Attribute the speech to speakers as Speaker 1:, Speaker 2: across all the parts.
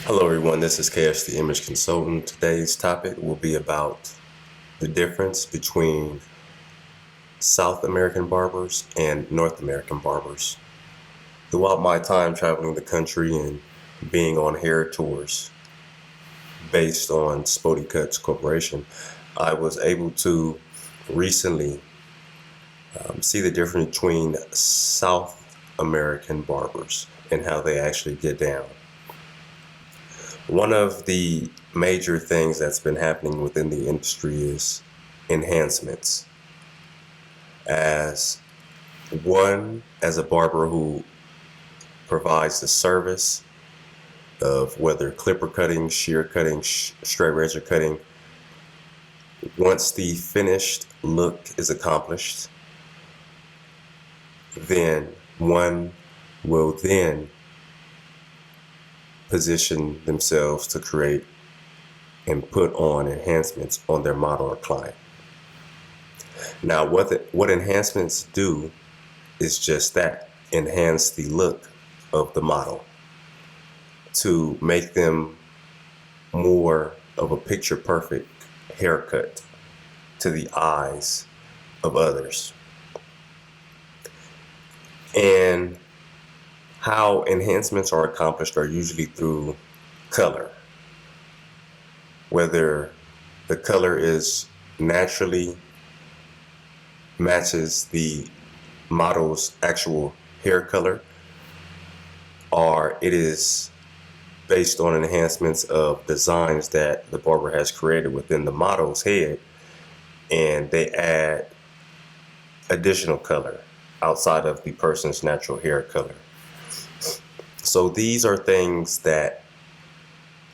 Speaker 1: Hello everyone, this is KS the Image Consultant. Today's topic will be about the difference between South American barbers and North American barbers. Throughout my time traveling the country and being on hair tours based on 𝗪𝗏𝗏 𝗪𝗏𝗏, I was able to recently see the difference between South American barbers and how they actually get down. One of the major things that's been happening within the industry is enhancements. As a barber who provides the service of whether clipper cutting, shear cutting, straight razor cutting, once the finished look is accomplished, then one will then position themselves to create and put on enhancements on their model or client. Now, what enhancements do is just that, enhance the look of the model to make them more of a picture perfect haircut to the eyes of others. And how enhancements are accomplished are usually through color. Whether the color is naturally matches the model's actual hair color, or it is based on enhancements of designs that the barber has created within the model's head, and they add additional color outside of the person's natural hair color. So these are things that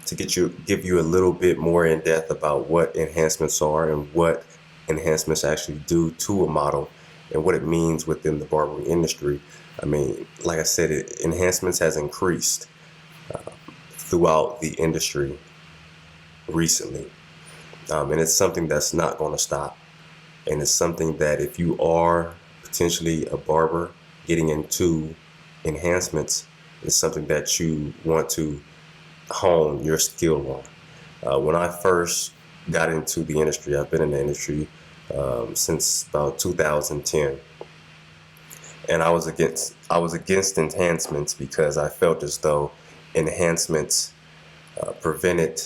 Speaker 1: to give you a little bit more in depth about what enhancements are and what enhancements actually do to a model and what it means within the barbering industry. I mean, like I said, enhancements has increased throughout the industry recently. And it's something that's not going to stop. And it's something that if you are potentially a barber getting into enhancements, it's something that you want to hone your skill on. When I first got into the industry, I've been in the industry since about 2010, and I was against enhancements because I felt as though enhancements prevented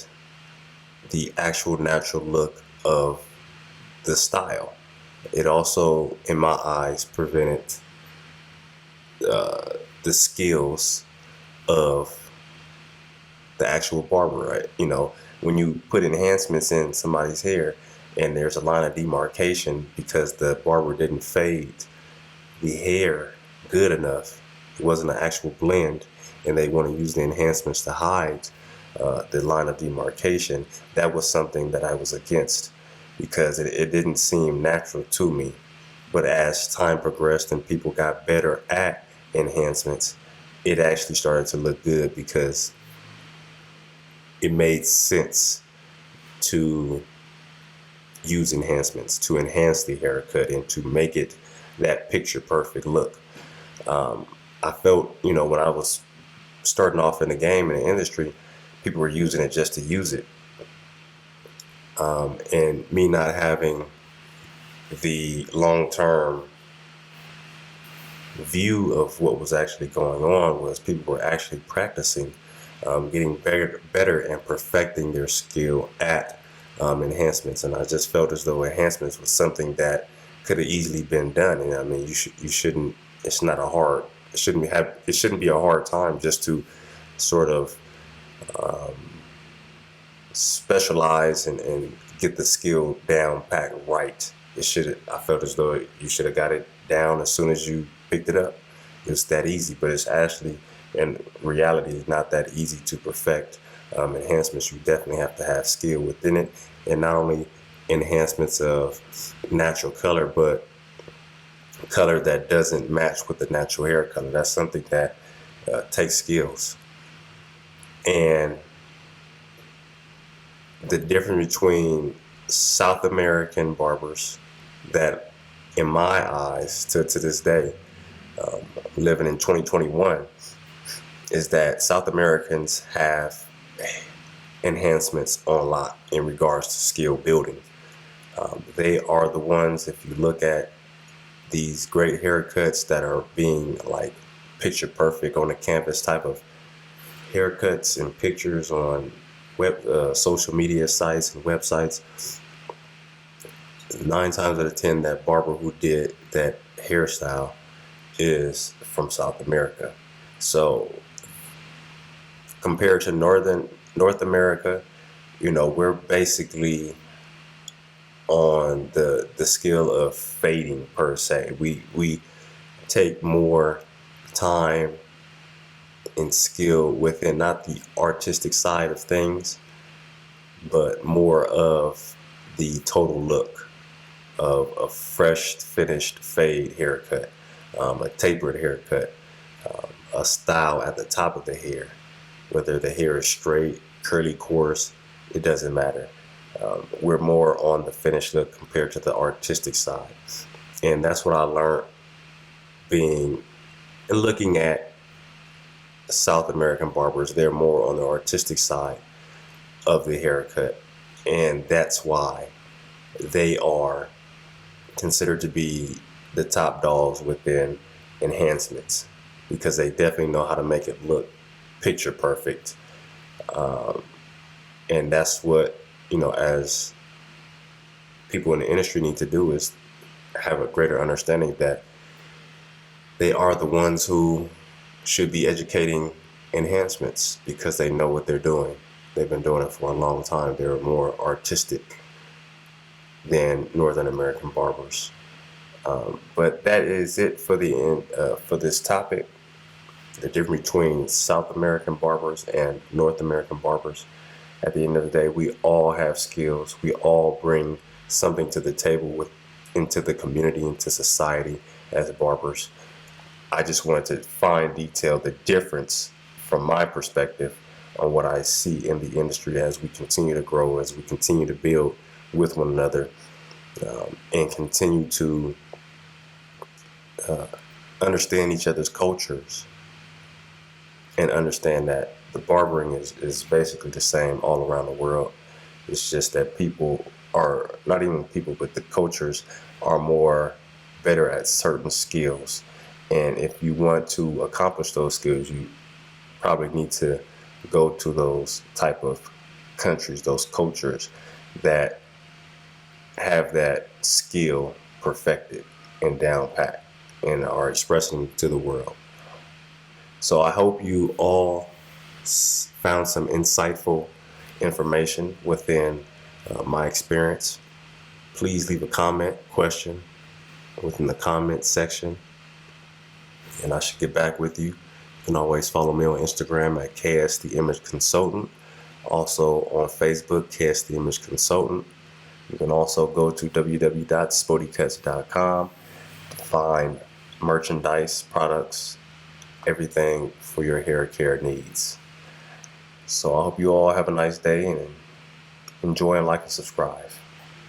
Speaker 1: the actual natural look of the style. It also, in my eyes, prevented the skills of the actual barber, right? You know, when you put enhancements in somebody's hair and there's a line of demarcation because the barber didn't fade the hair good enough, it wasn't an actual blend, and they want to use the enhancements to hide the line of demarcation, that was something that I was against because it didn't seem natural to me. But as time progressed and people got better at enhancements, it actually started to look good because it made sense to use enhancements to enhance the haircut and to make it that picture perfect look. I felt, when I was starting off in the game, in the industry, people were using it just to use it. And me not having the long-term view of what was actually going on was people were actually practicing, getting better and perfecting their skill at enhancements. And I just felt as though enhancements was something that could have easily been done. And I mean, you shouldn't. It's not a hard. It shouldn't be a hard time just to sort of specialize and get the skill down pat right. I felt as though you should have got it down as soon as you picked it up. It's that easy, but it's actually, in reality, it's not that easy to perfect. Enhancements, you definitely have to have skill within it, and not only enhancements of natural color, but color that doesn't match with the natural hair color. That's something that takes skills. And the difference between South American barbers that, in my eyes, to this day, living in 2021, is that South Americans have enhancements on lock in regards to skill building. They are the ones, if you look at these great haircuts that are being like picture perfect on a canvas type of haircuts and pictures on social media sites and websites, 9 times out of 10 that barber who did that hairstyle is from South America. So compared to North America, we're basically on the skill of fading per se. We take more time and skill within not the artistic side of things, but more of the total look of a fresh finished fade haircut, a tapered haircut, a style at the top of the hair, whether the hair is straight, curly, coarse, it doesn't matter. We're more on the finished look compared to the artistic side. And that's what I learned looking at South American barbers. They're more on the artistic side of the haircut. And that's why they are considered to be the top dogs within enhancements, because they definitely know how to make it look picture perfect. And that's what, as people in the industry need to do, is have a greater understanding that they are the ones who should be educating enhancements, because they know what they're doing. They've been doing it for a long time. They're more artistic than Northern American barbers. But that is it for for this topic. The difference between South American barbers and North American barbers. At the end of the day, we all have skills. We all bring something to the table into the community, into society as barbers. I just wanted to fine detail the difference from my perspective on what I see in the industry as we continue to grow, as we continue to build with one another, and continue to understand each other's cultures, and understand that the barbering is basically the same all around the world. It's just that people are, not even people, but the cultures are more better at certain skills. And if you want to accomplish those skills, you probably need to go to those type of countries, those cultures that have that skill perfected and down pat and are expressing to the world. So I hope you all found some insightful information within my experience. Please leave a comment, question within the comment section, and I should get back with you. You can always follow me on Instagram at 𝗪𝗵𝘆. Also on Facebook, 𝗪𝗵𝘆. You can also go to www.𝗪𝗵𝘆.com to find merchandise, products, everything for your hair care needs. So I hope you all have a nice day, and enjoy and like and subscribe.